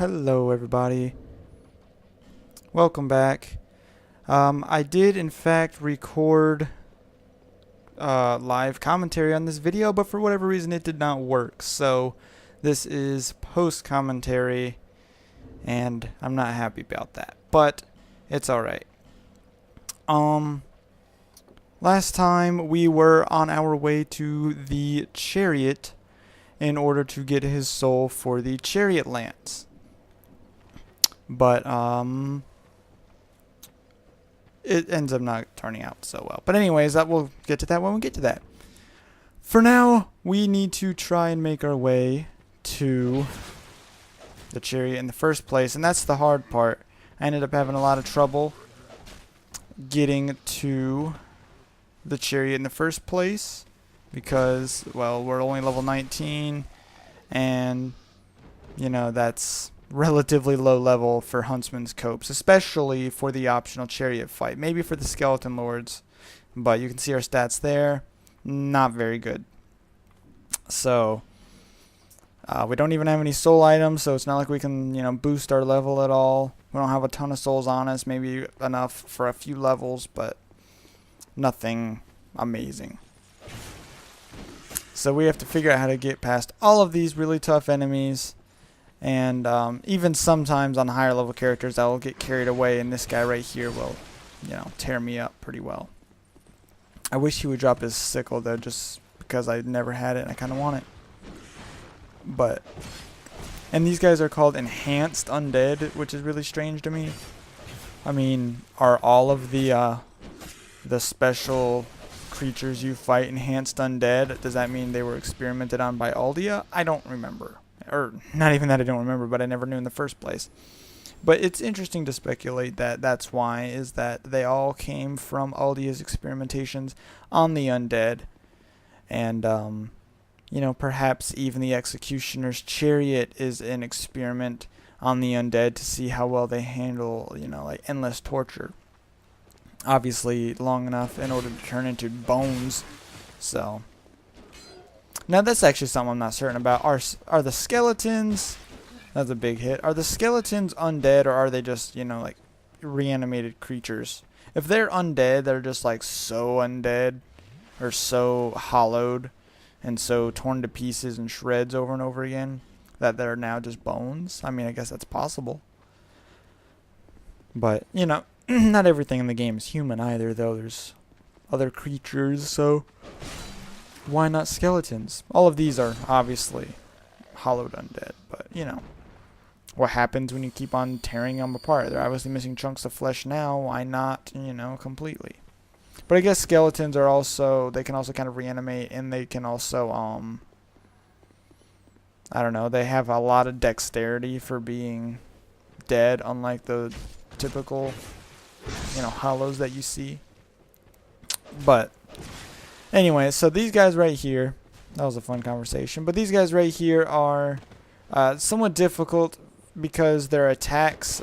Hello everybody, welcome back. I did in fact record live commentary on this video, but for whatever reason it did not work, so this is post commentary and I'm not happy about that, but it's alright. Last time we were on our way to the Chariot in order to get his soul for the Chariot lands. But it ends up not turning out so well. But anyways, we'll get to that when we get to that. For now, we need to try and make our way to the Chariot in the first place, and that's the hard part. I ended up having a lot of trouble getting to the Chariot in the first place because, well, we're only level 19, and you know, that's relatively low level for Huntsman's Copes, especially for the optional Chariot fight. Maybe for the Skeleton Lords, but you can see our stats there. Not very good. So we don't even have any soul items, so it's not like we can, you know, boost our level at all. We don't have a ton of souls on us, maybe enough for a few levels, but nothing amazing. So we have to figure out how to get past all of these really tough enemies. And even sometimes on higher level characters I will get carried away, and this guy right here will, you know, tear me up pretty well. I wish he would drop his sickle though, just because I never had it and I kind of want it. But, and these guys are called enhanced undead, which is really strange to me. I mean, are all of the special creatures you fight enhanced undead? Does that mean they were experimented on by Aldia? I don't remember. Or not even that I don't remember, but I never knew in the first place. But it's interesting to speculate that that's why, is that they all came from Aldia's experimentations on the undead. And, you know, perhaps even the Executioner's Chariot is an experiment on the undead to see how well they handle, you know, like endless torture. Obviously long enough in order to turn into bones. So now that's actually something I'm not certain about. Are the skeletons, that's a big hit, are the skeletons undead, or are they just, you know, like reanimated creatures? If they're undead, they're just like so undead, or so hollowed and so torn to pieces and shreds over and over again that they're now just bones. I mean, I guess that's possible. But, you know, not everything in the game is human either, though. There's other creatures, so why not skeletons? All of these are obviously hollowed undead, but, you know, what happens when you keep on tearing them apart? They're obviously missing chunks of flesh now. Why not, you know, completely? But I guess skeletons are also, they can also kind of reanimate, and they can also, I don't know, they have a lot of dexterity for being dead, unlike the typical, you know, hollows that you see. But anyway, so these guys right here, that was a fun conversation, but these guys right here are somewhat difficult because their attacks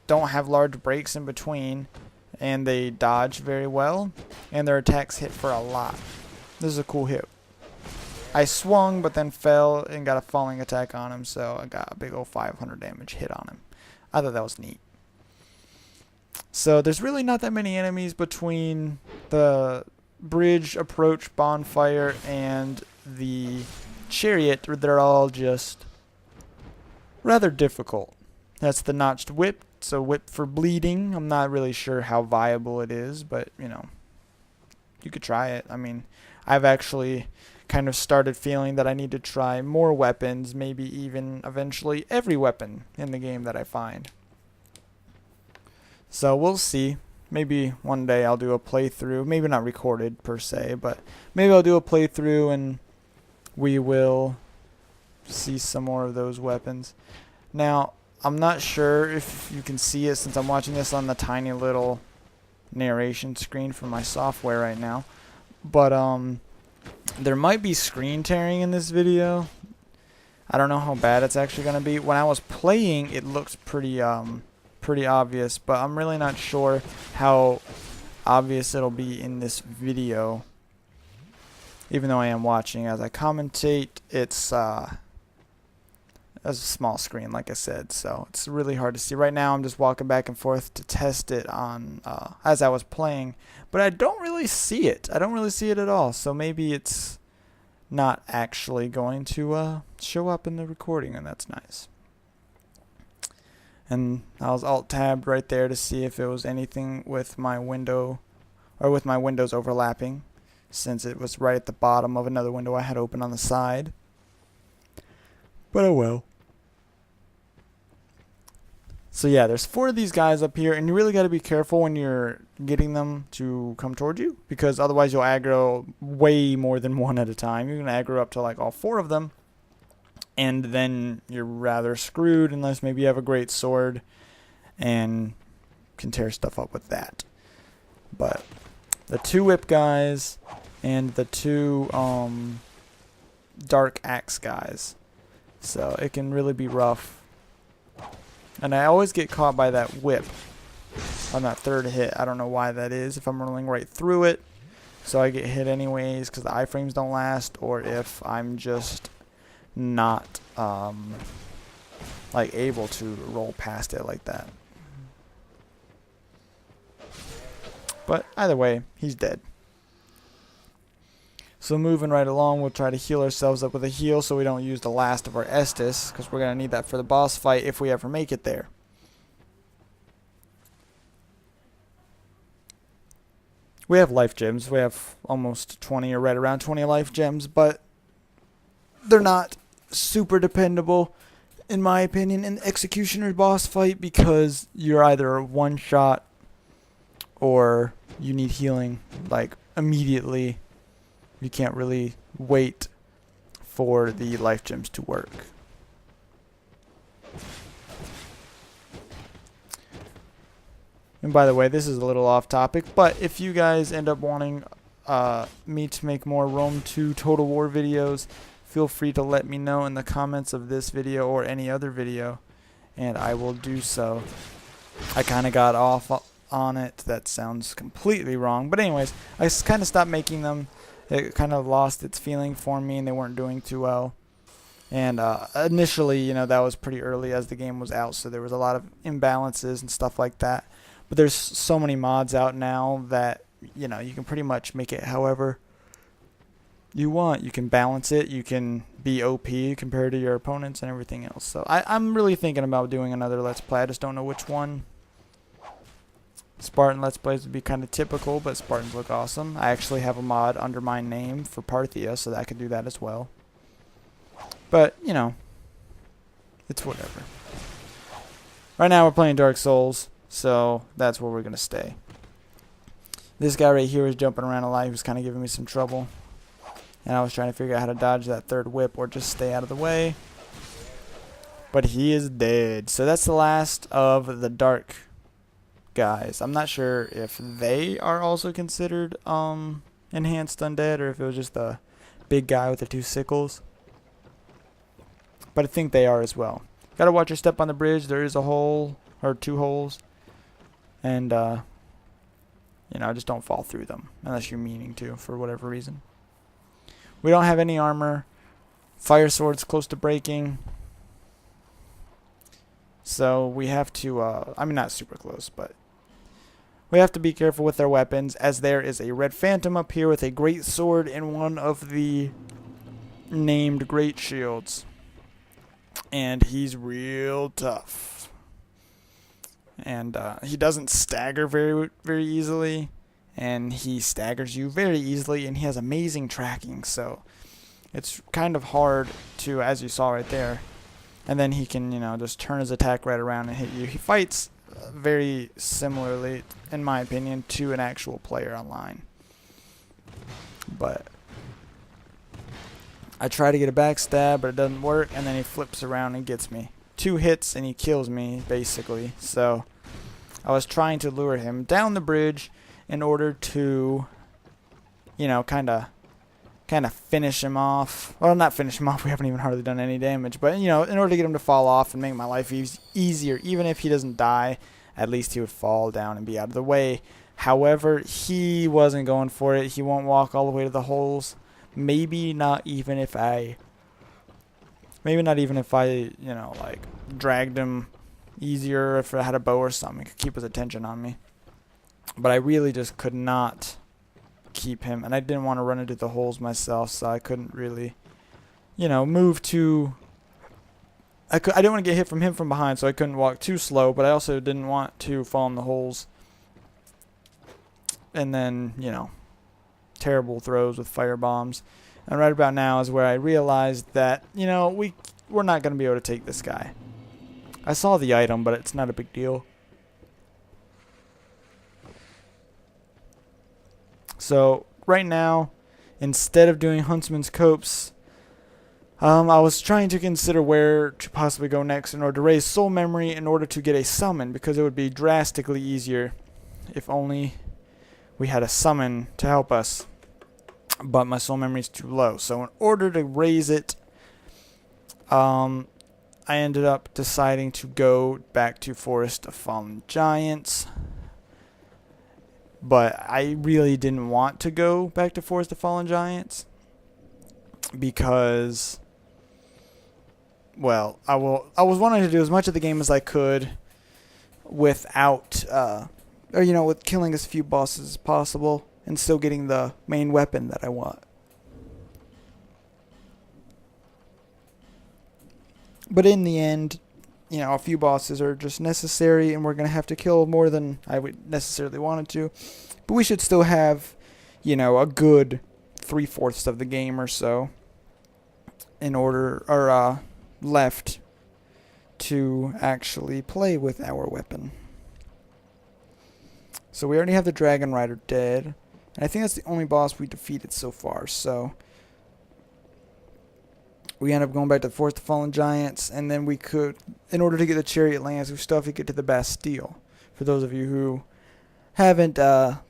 don't have large breaks in between, and they dodge very well, and their attacks hit for a lot. This is a cool hit. I swung but then fell and got a falling attack on him, so I got a big old 500 damage hit on him. I thought that was neat. So there's really not that many enemies between the bridge, approach, bonfire, and the Chariot. They're all just rather difficult. That's the notched whip. So whip for bleeding. I'm not really sure how viable it is, but, you know, you could try it. I mean, I've actually kind of started feeling that I need to try more weapons, maybe even eventually every weapon in the game that I find. So we'll see. Maybe one day I'll do a playthrough. Maybe not recorded per se, but maybe I'll do a playthrough and we will see some more of those weapons. Now, I'm not sure if you can see it since I'm watching this on the tiny little narration screen from my software right now. But there might be screen tearing in this video. I don't know how bad it's actually going to be. When I was playing, it looked pretty obvious, but I'm really not sure how obvious it'll be in this video. Even though I am watching as I commentate, it's a small screen, like I said, so it's really hard to see. Right now I'm just walking back and forth to test it on as I was playing, but I don't really see it. I don't really see it at all, so maybe it's not actually going to show up in the recording, and that's nice. And I was alt-tabbed right there to see if it was anything with my window, or with my windows overlapping, since it was right at the bottom of another window I had open on the side. But oh well. So yeah, there's 4 of these guys up here, and you really got to be careful when you're getting them to come towards you, because otherwise you'll aggro way more than one at a time. You're going to aggro up to like all 4 of them, and then you're rather screwed unless maybe you have a great sword and can tear stuff up with that. But the 2 whip guys and the 2 dark axe guys, so it can really be rough. And I always get caught by that whip on that 3rd hit. I don't know why that is, if I'm rolling right through it, so I get hit anyways because the iframes don't last, or if I'm just not like able to roll past it like that. But either way, he's dead. So moving right along, we'll try to heal ourselves up with a heal so we don't use the last of our Estus, because we're going to need that for the boss fight if we ever make it there. We have life gems. We have almost 20, or right around 20 life gems, but they're not super dependable, in my opinion, in the Executioner's boss fight, because you're either one shot or you need healing like immediately. You can't really wait for the life gems to work. And by the way, this is a little off topic, but if you guys end up wanting me to make more Rome 2 Total War videos, feel free to let me know in the comments of this video or any other video, and I will do so. I kind of got off on it. That sounds completely wrong, but anyways, I kind of stopped making them. It kind of lost its feeling for me, and they weren't doing too well. And initially, you know, that was pretty early as the game was out, so there was a lot of imbalances and stuff like that. But there's so many mods out now that, you know, you can pretty much make it however you want. You can balance it. You can be OP compared to your opponents and everything else. So I'm really thinking about doing another Let's Play. I just don't know which one. Spartan Let's Plays would be kind of typical, but Spartans look awesome. I actually have a mod under my name for Parthia, so that I could do that as well. But, you know, it's whatever. Right now we're playing Dark Souls, so that's where we're going to stay. This guy right here is jumping around a lot. He was kind of giving me some trouble. And I was trying to figure out how to dodge that 3rd whip or just stay out of the way. But he is dead. So that's the last of the dark guys. I'm not sure if they are also considered enhanced undead, or if it was just the big guy with the 2 sickles. But I think they are as well. Gotta watch your step on the bridge. There is a hole, or 2 holes. And, you know, just don't fall through them, unless you're meaning to, for whatever reason. We don't have any armor. Fire sword's close to breaking. So we have to, I mean, not super close, but we have to be careful with our weapons, as there is a red phantom up here with a great sword and one of the named great shields. And he's real tough. And he doesn't stagger very easily. And he staggers you very easily, and he has amazing tracking, so it's kind of hard to, as you saw right there. And then he can, you know, just turn his attack right around and hit you. He fights very similarly, in my opinion, to an actual player online. But I try to get a backstab, but it doesn't work, and then he flips around and gets me. 2 hits and he kills me, basically. So I was trying to lure him down the bridge in order to, you know, kind of finish him off. Well, not finish him off. We haven't even hardly done any damage. But, you know, in order to get him to fall off and make my life easier, even if he doesn't die, at least he would fall down and be out of the way. However, he wasn't going for it. He won't walk all the way to the holes. Maybe not even if I Maybe not even if I, you know, like dragged him easier, if I had a bow or something, it could keep his attention on me. But I really just could not keep him, and I didn't want to run into the holes myself, so I couldn't really, you know, move too. I didn't want to get hit from him from behind, so I couldn't walk too slow, but I also didn't want to fall in the holes. And then, you know, terrible throws with fire bombs. And right about now is where I realized that, you know, we're not going to be able to take this guy. I saw the item, but it's not a big deal. So right now, instead of doing Huntsman's Copse, I was trying to consider where to possibly go next in order to raise soul memory in order to get a summon, because it would be drastically easier if only we had a summon to help us. But my soul memory is too low. So in order to raise it, I ended up deciding to go back to Forest of Fallen Giants. But I really didn't want to go back to Forest of Fallen Giants because, well, I was wanting to do as much of the game as I could without, with killing as few bosses as possible and still getting the main weapon that I want. But in the end, you know, a few bosses are just necessary, and we're going to have to kill more than I would necessarily wanted to. But we should still have, you know, a good 3/4 of the game or so in order, or left to actually play with our weapon. So we already have the Dragon Rider dead, and I think that's the only boss we defeated so far. So we end up going back to the Forest of Fallen Giants, and then we could, in order to get the Chariot lands, we still have to get to the Bastille. For those of you who haven't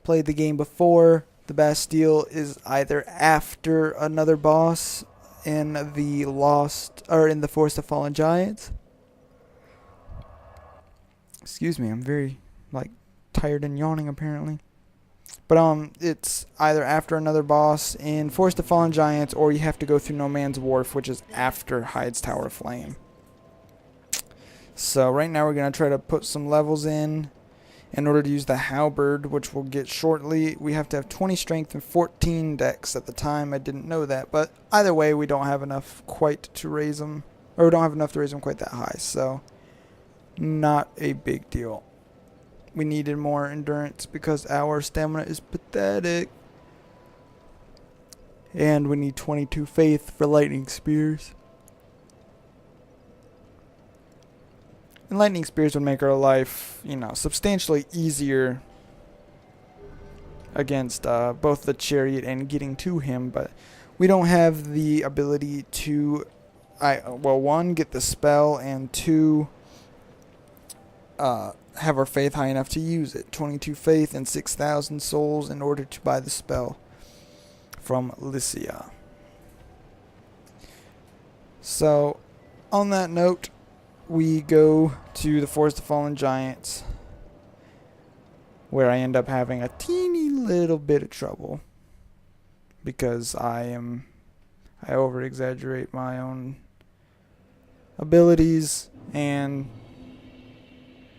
played the game before, the Bastille is either after another boss in the in the Forest of Fallen Giants. Excuse me, I'm very tired and yawning apparently. But it's either after another boss in Forest of Fallen Giants, or you have to go through No Man's Wharf, which is after Hyde's Tower of Flame. So right now we're going to try to put some levels in order to use the Halberd, which we'll get shortly. We have to have 20 strength and 14 dex at the time. I didn't know that, but either way, we don't have enough quite to raise them, or we don't have enough to raise them quite that high, so not a big deal. We needed more endurance because our stamina is pathetic. And we need 22 faith for lightning spears. And lightning spears would make our life, you know, substantially easier against both the Chariot and getting to him. But we don't have the ability to, one, get the spell, and two, have our faith high enough to use it. 22 faith and 6,000 souls in order to buy the spell from Lycia. So, on that note, we go to the Forest of Fallen Giants, where I end up having a teeny little bit of trouble because I over-exaggerate my own abilities, and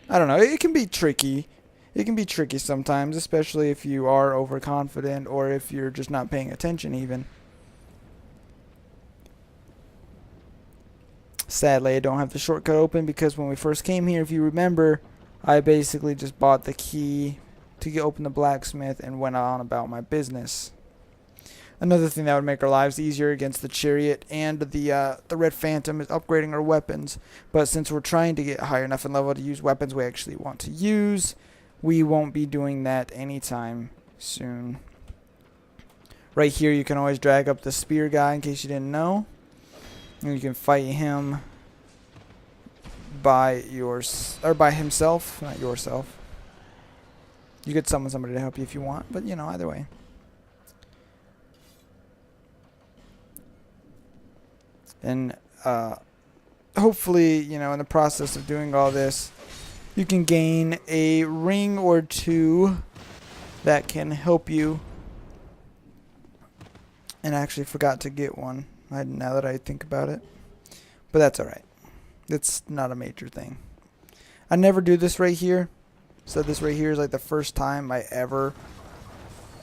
I don't know, it can be tricky. It can be tricky sometimes, especially if you are overconfident or if you're just not paying attention even. Sadly, I don't have the shortcut open because when we first came here, if you remember, I basically just bought the key to open the blacksmith and went on about my business. Another thing that would make our lives easier against the Chariot and the Red Phantom is upgrading our weapons. But since we're trying to get high enough in level to use weapons we actually want to use, we won't be doing that anytime soon. Right here, you can always drag up the spear guy in case you didn't know. And you can fight him by himself, not yourself. You could summon somebody to help you if you want, but you know, either way. And hopefully, you know, in the process of doing all this, you can gain a ring or two that can help you. And I actually forgot to get one now that I think about it. But that's alright. It's not a major thing. I never do this right here. So this right here is like the first time I ever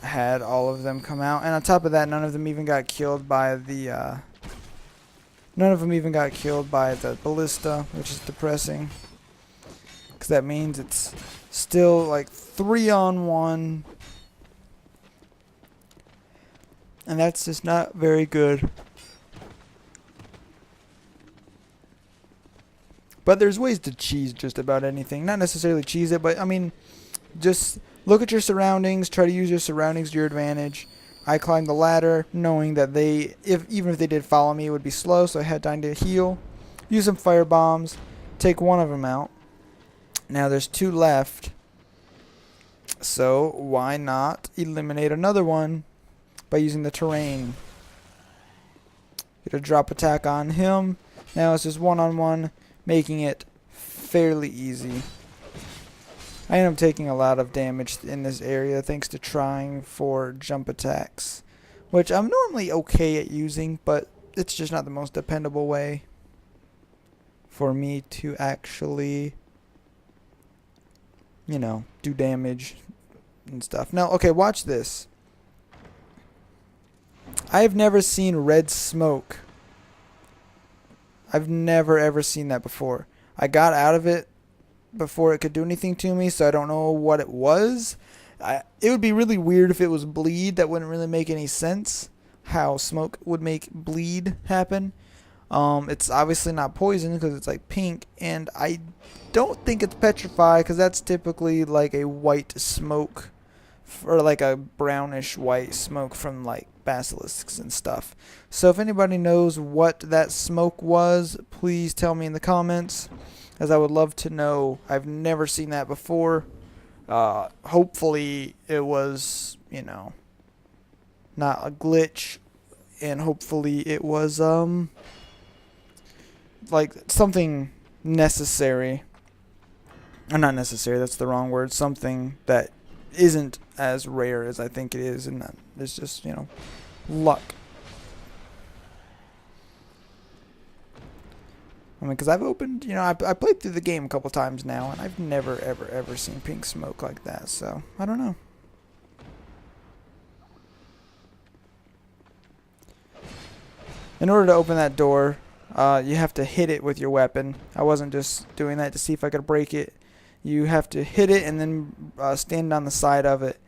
had all of them come out. And on top of that, none of them even got killed by the ballista, which is depressing. Because that means it's still like 3-on-1. And that's just not very good. But there's ways to cheese just about anything. Not necessarily cheese it, but I mean, just look at your surroundings. Try to use your surroundings to your advantage. I climbed the ladder knowing that even if they did follow me, it would be slow, so I had time to heal. Use some fire bombs. Take one of them out. Now there's 2 left. So why not eliminate another one by using the terrain? Get a drop attack on him. Now it's just 1-on-1. Making it fairly easy. I end up taking a lot of damage in this area thanks to trying for jump attacks, which I'm normally okay at using, but it's just not the most dependable way for me to actually, you know, do damage and stuff. Now, okay, watch this. I've never seen red smoke. I've never ever seen that before. I got out of it before it could do anything to me, so I don't know what it was. It would be really weird if it was bleed. That wouldn't really make any sense. How smoke would make bleed happen. It's obviously not poison because it's like pink, and I don't think it's petrified because that's typically like a white smoke, or like a brownish white smoke from like basilisks and stuff. So if anybody knows what that smoke was, please tell me in the comments, as I would love to know. I've never seen that before. Hopefully it was, you know, not a glitch, and hopefully it was like something necessary. Or not necessary, that's the wrong word. Something that isn't as rare as I think it is, and that it's just, you know, luck. I mean, because I've opened, you know, I played through the game a couple times now, and I've never, ever seen pink smoke like that, so I don't know. In order to open that door, you have to hit it with your weapon. I wasn't just doing that to see if I could break it. You have to hit it and then stand on the side of it.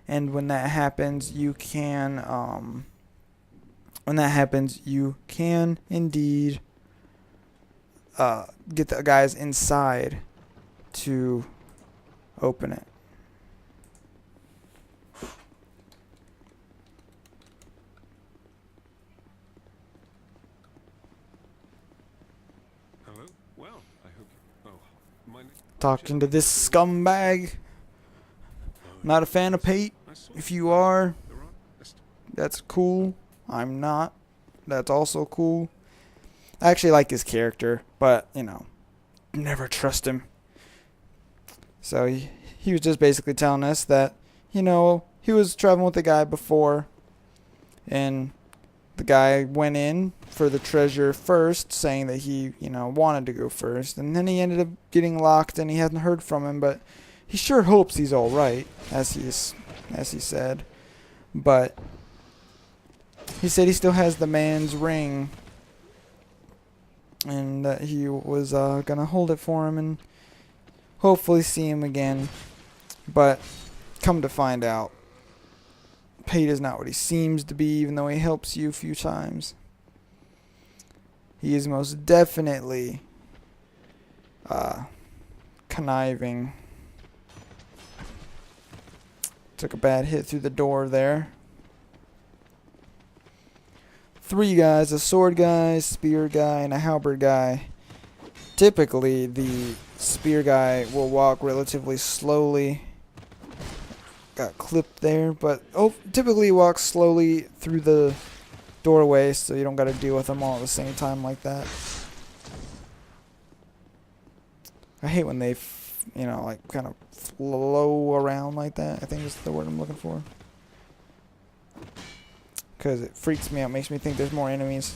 And when that happens, you can indeed get the guys inside to open it. Hello? Well, I hope. Oh, my name. Talking to this scumbag. Not a fan of Pate. If you are, that's cool. I'm not. That's also cool. I actually like his character, but, you know, never trust him. So he was just basically telling us that, you know, he was traveling with the guy before, and the guy went in for the treasure first, saying that he, you know, wanted to go first, and then he ended up getting locked, and he hasn't heard from him, but he sure hopes he's all right, as he said. But he said he still has the man's ring, and that he was gonna hold it for him and hopefully see him again. But come to find out, Pate is not what he seems to be, even though he helps you a few times. He is most definitely conniving. Took a bad hit through the door there. 3 guys, a sword guy, spear guy, and a halberd guy. Typically, the spear guy will walk relatively slowly. Got clipped there, but typically he walks slowly through the doorway, so you don't got to deal with them all at the same time like that. I hate when they, you know, like kind of flow around like that. I think is the word I'm looking for. Because it freaks me out, makes me think there's more enemies.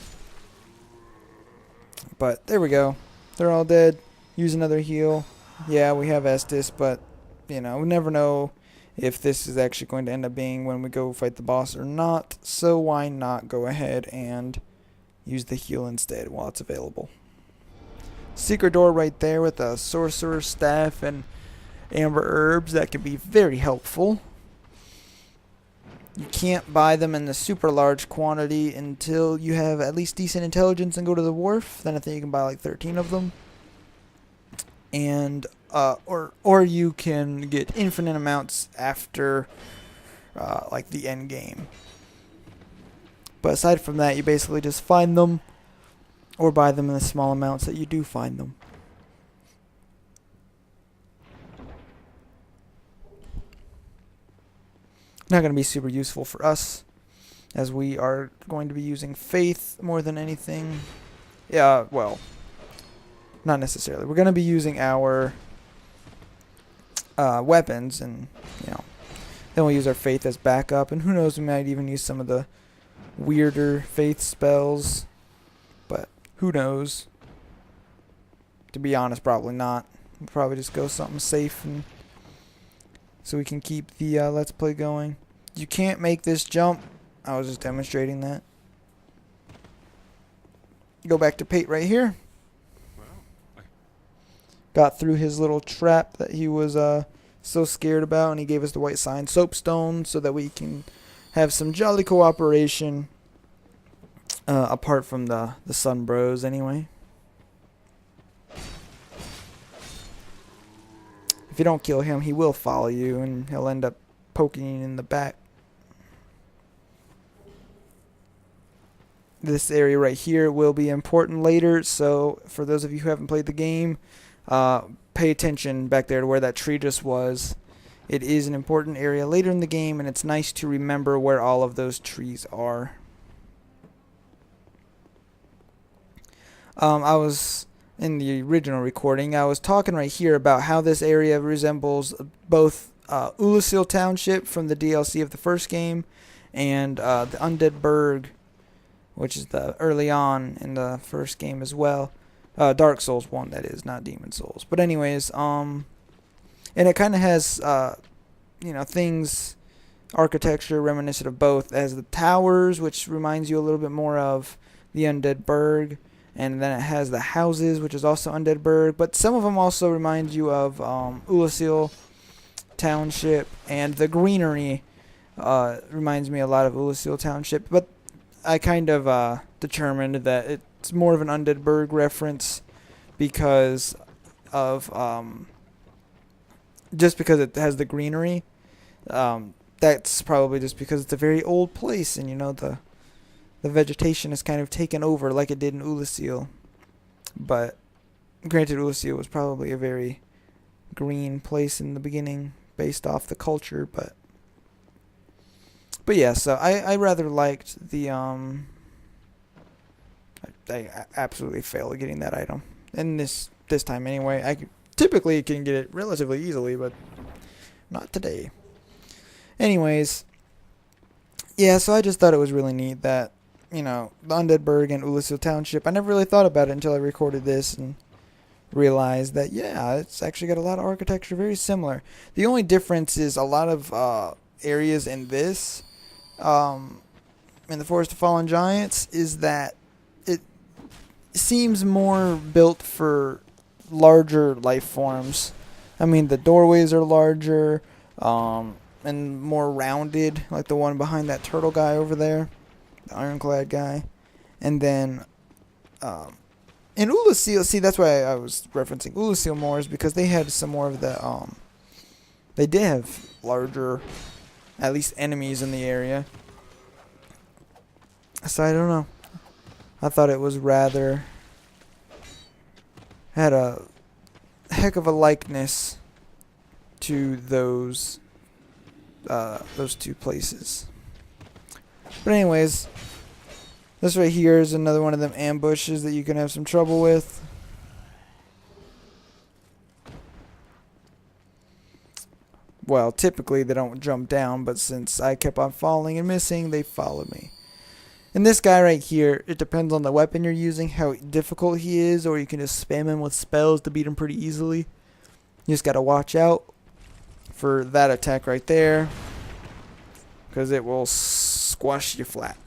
But there we go. They're all dead. Use another heal. Yeah, we have Estus, but, you know, we never know if this is actually going to end up being when we go fight the boss or not. So why not go ahead and use the heal instead while it's available. Secret door right there with a sorcerer's staff and amber herbs. That could be very helpful. You can't buy them in the super large quantity until you have at least decent intelligence and go to the wharf. Then I think you can buy like 13 of them. And or you can get infinite amounts after like the end game. But aside from that, you basically just find them or buy them in the small amounts that you do find them. Not going to be super useful for us, as we are going to be using faith more than anything. Yeah, well, not necessarily. We're going to be using our weapons, and you know, then we'll use our faith as backup. And who knows, we might even use some of the weirder faith spells, but who knows? To be honest, probably not. We'll probably just go something safe, and so we can keep the Let's Play going. You can't make this jump. I was just demonstrating that. Go back to Pate right here. Well, Got through his little trap that he was so scared about, and he gave us the white sign soapstone so that we can have some jolly cooperation apart from the Sun Bros anyway. If you don't kill him, he will follow you, and he'll end up poking you in the back. This area right here will be important later, so for those of you who haven't played the game, pay attention back there to where that tree just was. It is an important area later in the game, and it's nice to remember where all of those trees are. I was in the original recording, I was talking right here about how this area resembles both Ulasil Township from the DLC of the first game and the Undead Burg, which is the early on in the first game as well. Dark Souls 1, that is, not Demon Souls. But anyways, and it kind of has, you know, things, architecture reminiscent of both, as the towers, which reminds you a little bit more of the Undead Burg. And then it has the houses, which is also Undead Burg. But some of them also remind you of Ulasil Township. And the greenery reminds me a lot of Ulasil Township. But I kind of determined that it's more of an Undead Burg reference because of just because it has the greenery. That's probably just because it's a very old place, and you know the vegetation is kind of taken over like it did in Ulasil. But granted, Ulasil was probably a very green place in the beginning based off the culture, but yeah, so I rather liked the I absolutely failed at getting that item. And this time anyway. I typically can get it relatively easily, but not today. Anyways, yeah, so I just thought it was really neat that, you know, the Undead Burg and Ulasil Township, I never really thought about it until I recorded this and realized that, yeah, it's actually got a lot of architecture very similar. The only difference is a lot of areas in this, in the Forest of Fallen Giants, is that it seems more built for larger life forms. I mean, the doorways are larger, and more rounded, like the one behind that turtle guy over there. Ironclad guy. And then in Ulasil, see, that's why I was referencing Ulasil more, is because they had some more of the they did have larger, at least, enemies in the area. So I don't know, I thought it was rather had a heck of a likeness to those two places. But anyways, this right here is another one of them ambushes that you can have some trouble with. Well, typically they don't jump down, but since I kept on falling and missing, they followed me. And this guy right here, it depends on the weapon you're using, how difficult he is, or you can just spam him with spells to beat him pretty easily. You just gotta watch out for that attack right there, because it will squash you flat.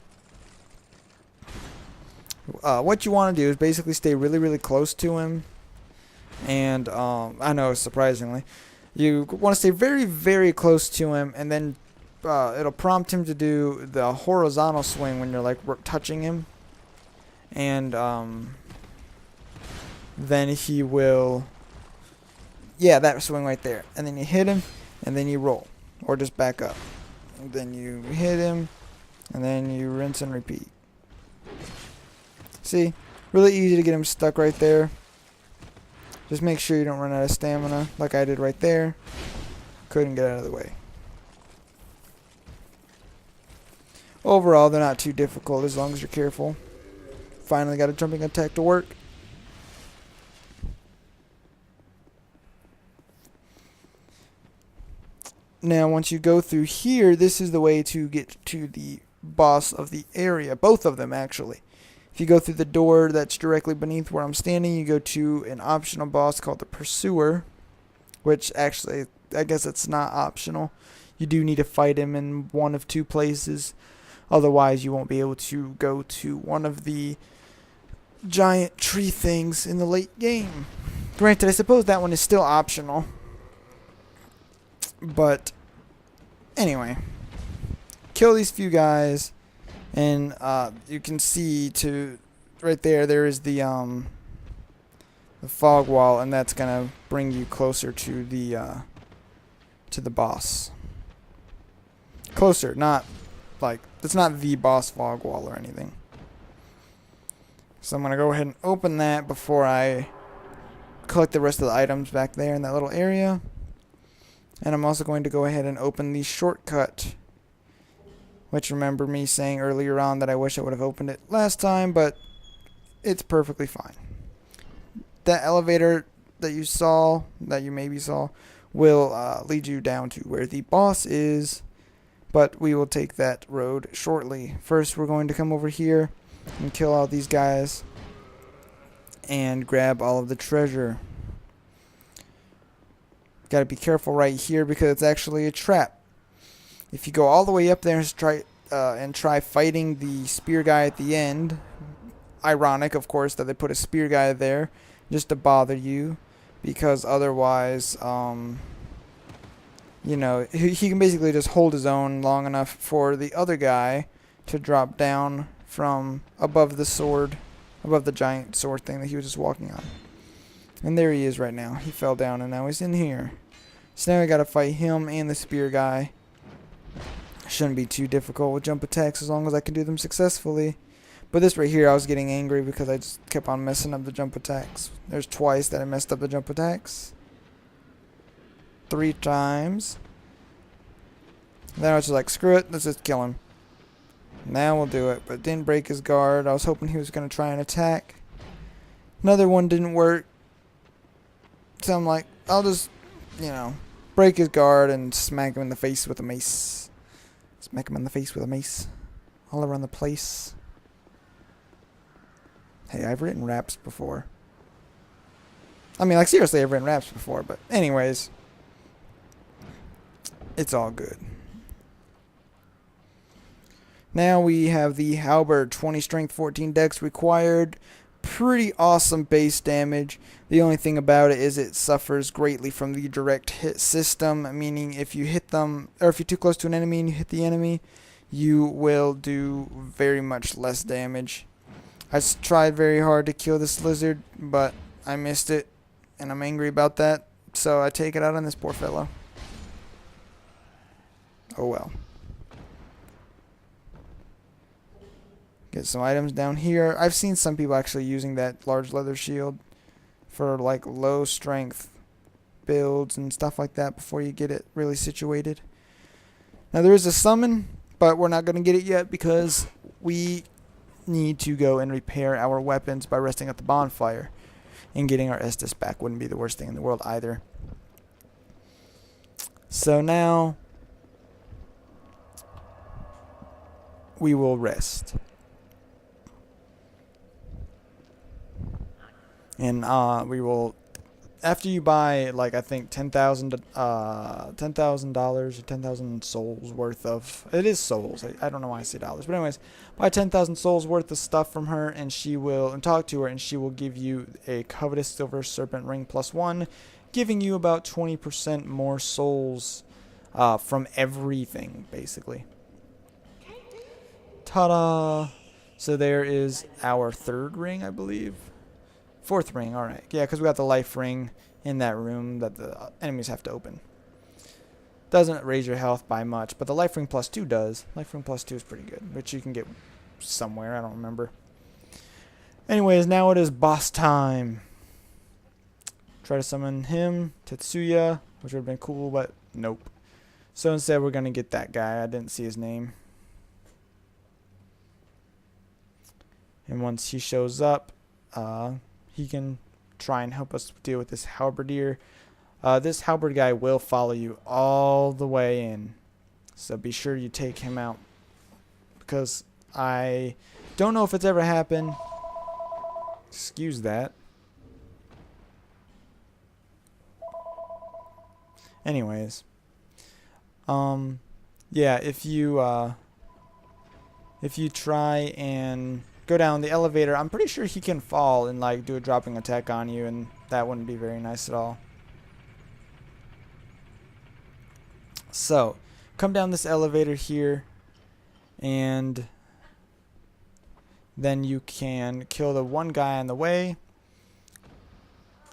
What you want to do is basically stay really, really close to him. And I know, surprisingly, you want to stay very, very close to him, and then it'll prompt him to do the horizontal swing when you're like touching him, and then he will, yeah, that swing right there, and then you hit him, and then you roll, or just back up, and then you hit him, and then you rinse and repeat. See, really easy to get him stuck right there. Just make sure you don't run out of stamina, like I did right there. Couldn't get out of the way. Overall, they're not too difficult as long as you're careful. Finally got a jumping attack to work. Now, once you go through here, this is the way to get to the boss of the area. Both of them, actually. If you go through the door that's directly beneath where I'm standing, you go to an optional boss called the Pursuer, which actually, I guess it's not optional. You do need to fight him in one of two places. Otherwise, you won't be able to go to one of the giant tree things in the late game. Granted, I suppose that one is still optional. But, anyway. Kill these few guys. And you can see right there is the fog wall, and that's gonna bring you closer to the boss. Closer, not like it's not the boss fog wall or anything. So I'm gonna go ahead and open that before I collect the rest of the items back there in that little area. And I'm also going to go ahead and open the shortcut, which remember me saying earlier on that I wish I would have opened it last time, but it's perfectly fine. That elevator that you maybe saw, will lead you down to where the boss is, but we will take that road shortly. First, we're going to come over here and kill all these guys and grab all of the treasure. Got to be careful right here because it's actually a trap. If you go all the way up there and try fighting the spear guy at the end, ironic, of course, that they put a spear guy there just to bother you, because otherwise, you know, he can basically just hold his own long enough for the other guy to drop down from above the giant sword thing that he was just walking on. And there he is right now. He fell down and now he's in here. So now we gotta fight him and the spear guy. Shouldn't be too difficult with jump attacks as long as I can do them successfully. But this right here, I was getting angry because I just kept on messing up the jump attacks. There's twice that I messed up the jump attacks. 3 times. Then I was just like, screw it, let's just kill him. Now we'll do it, but didn't break his guard. I was hoping he was going to try and attack. Another one didn't work. So I'm like, I'll just, you know, break his guard and smack him in the face with a mace. Smack him in the face with a mace. All around the place. Hey, I've written raps before. I mean, like, seriously, I've written raps before, but anyways. It's all good. Now we have the halberd, 20 strength, 14 dex required. Pretty awesome base damage. The only thing about it is it suffers greatly from the direct hit system, meaning if you hit them, or if you're too close to an enemy and you hit the enemy, you will do very much less damage. I tried very hard to kill this lizard, but I missed it, and I'm angry about that, so I take it out on this poor fellow. Oh well. Get some items down here. I've seen some people actually using that large leather shield for like low strength builds and stuff like that before you get it really situated. Now there is a summon, but we're not going to get it yet because we need to go and repair our weapons by resting at the bonfire. And getting our Estus back wouldn't be the worst thing in the world either. So now we will rest. And we will, after you buy like I think $10,000 or 10,000 souls worth of, it is souls. I don't know why I say dollars, but anyways, buy 10,000 souls worth of stuff from her, and she will, and talk to her, and she will give you a covetous silver serpent ring +1, giving you about 20% more souls from everything basically. Ta-da! So there is our third ring, I believe. Fourth ring, alright. Yeah, because we got the life ring in that room that the enemies have to open. Doesn't raise your health by much, but the life ring +2 does. Life ring +2 is pretty good, which you can get somewhere, I don't remember. Anyways, now it is boss time. Try to summon him, Tetsuya, which would have been cool, but nope. So instead we're going to get that guy. I didn't see his name. And once he shows up, he can try and help us deal with this halberdier. This halberd guy will follow you all the way in, so be sure you take him out, because I don't know if it's ever happened. Excuse that. Anyways, yeah, if you try and go down the elevator, I'm pretty sure he can fall and like do a dropping attack on you, and that wouldn't be very nice at all. So, come down this elevator here, and then you can kill the one guy on the way.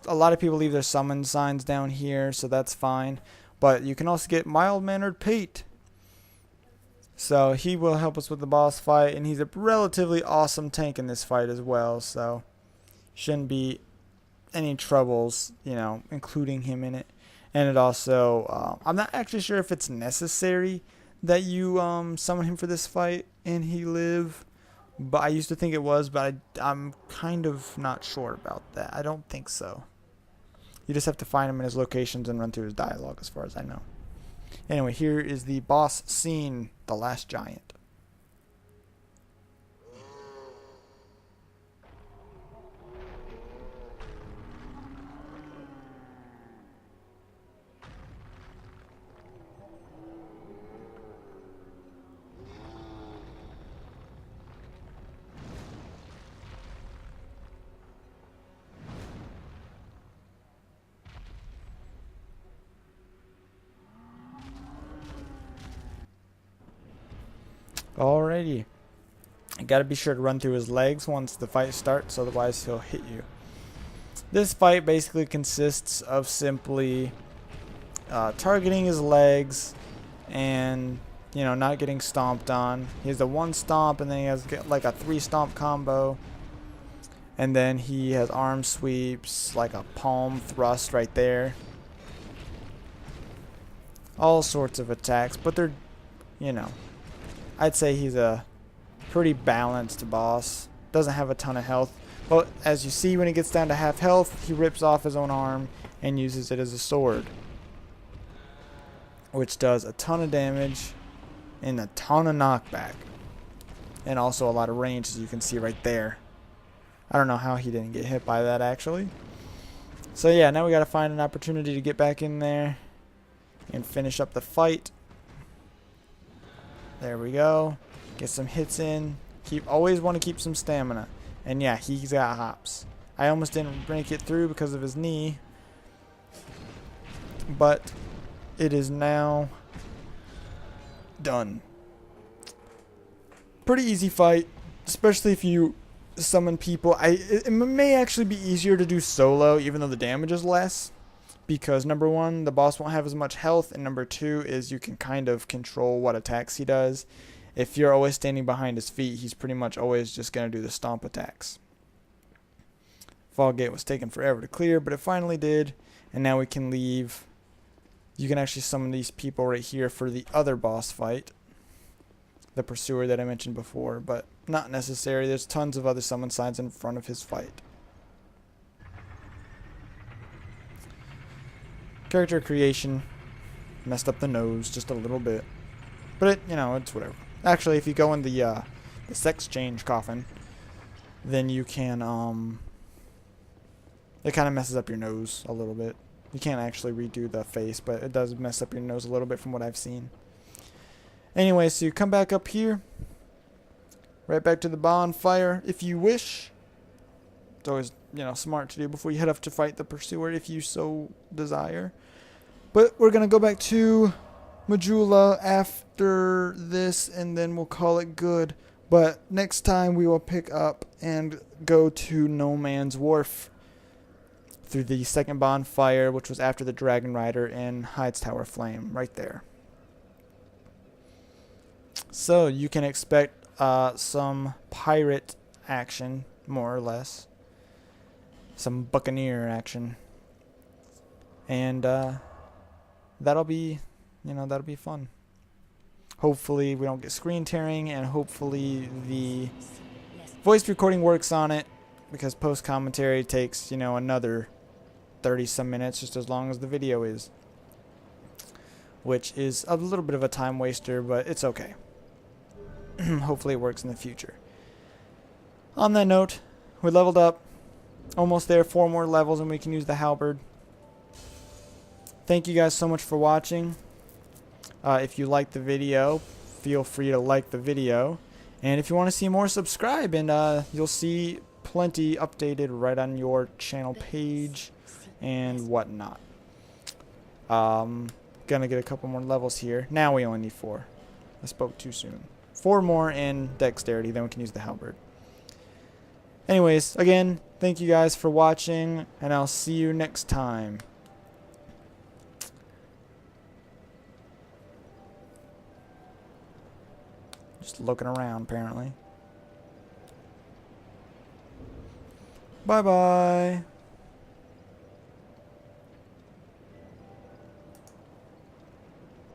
A lot of people leave their summon signs down here, so that's fine. But you can also get mild-mannered Pate. So he will help us with the boss fight, and he's a relatively awesome tank in this fight as well, so shouldn't be any troubles, you know, including him in it. And it also, I'm not actually sure if it's necessary that you summon him for this fight and he live, but I used to think it was, but I'm kind of not sure about that. I don't think so. You just have to find him in his locations and run through his dialogue as far as I know. Anyway, here is the boss scene, the last giant. Alrighty. You gotta be sure to run through his legs once the fight starts, otherwise he'll hit you. This fight basically consists of simply targeting his legs and, you know, not getting stomped on. He has a 1 stomp, and then he has like a 3 stomp combo. And then he has arm sweeps, like a palm thrust right there. All sorts of attacks, but they're, you know, I'd say he's a pretty balanced boss. Doesn't have a ton of health. But as you see, when he gets down to half health, he rips off his own arm and uses it as a sword, which does a ton of damage and a ton of knockback. And also a lot of range, as you can see right there. I don't know how he didn't get hit by that, actually. So yeah, now we gotta find an opportunity to get back in there and finish up the fight. There we go. Get some hits in. Always want to keep some stamina. And yeah, he's got hops. I almost didn't break it through because of his knee, but it is now done. Pretty easy fight, especially if you summon people. It may actually be easier to do solo, even though the damage is less, because number one, the boss won't have as much health, and number two is you can kind of control what attacks he does. If you're always standing behind his feet, he's pretty much always just going to do the stomp attacks. Fall Gate was taking forever to clear, but it finally did, and now we can leave. You can actually summon these people right here for the other boss fight, the Pursuer that I mentioned before, but not necessary. There's tons of other summon signs in front of his fight. Character creation messed up the nose just a little bit, but it, you know, it's whatever. Actually, if you go in the sex change coffin, then you can It kind of messes up your nose a little bit. You can't actually redo the face, but it does mess up your nose a little bit from what I've seen. Anyway, so you come back up here. Right back to the bonfire if you wish. It's always, smart to do before you head off to fight the pursuer if you so desire. But we're going to go back to Majula after this, and then we'll call it good. But next time we will pick up and go to No Man's Wharf through the second bonfire, which was after the Dragon Rider and Hyde's Tower Flame, right there. So you can expect some pirate action, more or less. Some buccaneer action. And that'll be fun. Hopefully we don't get screen tearing, and hopefully the voice recording works on it, because post commentary takes, another 30 some minutes, just as long as the video is, which is a little bit of a time waster, but it's okay. Hopefully it works in the future. On that note, we leveled up, almost there, 4 more levels and we can use the halberd. Thank you guys so much for watching. If you liked the video, feel free to like the video, and if you want to see more, subscribe, and you'll see plenty updated right on your channel page and whatnot. Gonna get a couple more levels here. Now we only need 4. I spoke too soon. 4 more in dexterity, then we can use the halberd. Anyways, again, thank you guys for watching, and I'll see you next time. Just looking around, apparently. Bye-bye.